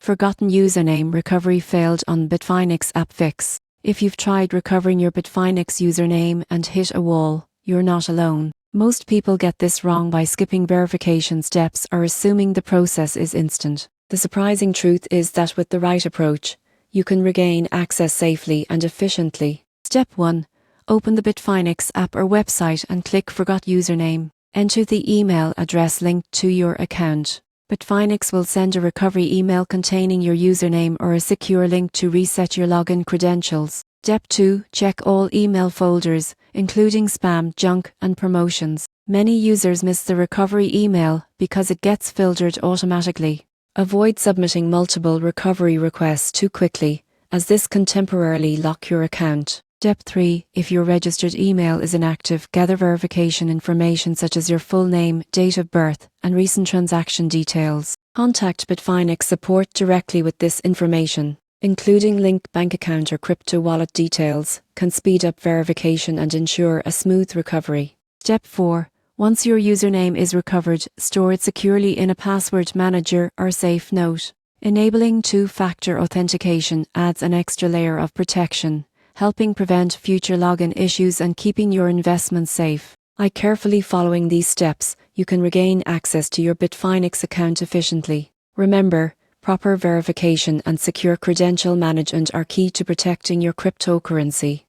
Forgotten username recovery failed on Bitfinex App Fix. If you've tried recovering your Bitfinex username and hit a wall, you're not alone. Most people get this wrong by skipping verification steps or assuming the process is instant. The surprising truth is that with the right approach, you can regain access safely and efficiently. Step 1. Open the Bitfinex app or website and click Forgot Username. Enter the email address linked to your account. Bitfinex will send a recovery email containing your username or a secure link to reset your login credentials. Step 2. Check all email folders, including spam, junk, and promotions. Many users miss the recovery email because it gets filtered automatically. Avoid submitting multiple recovery requests too quickly, as this can temporarily lock your account. Step 3. If your registered email is inactive, gather verification information such as your full name, date of birth, and recent transaction details. Contact Bitfinex support directly with this information. Including linked bank account or crypto wallet details can speed up verification and ensure a smooth recovery. Step 4. Once your username is recovered, store it securely in a password manager or safe note. Enabling two-factor authentication adds an extra layer of protection, helping prevent future login issues and keeping your investments safe. By carefully following these steps, you can regain access to your Bitfinex account efficiently. Remember, proper verification and secure credential management are key to protecting your cryptocurrency.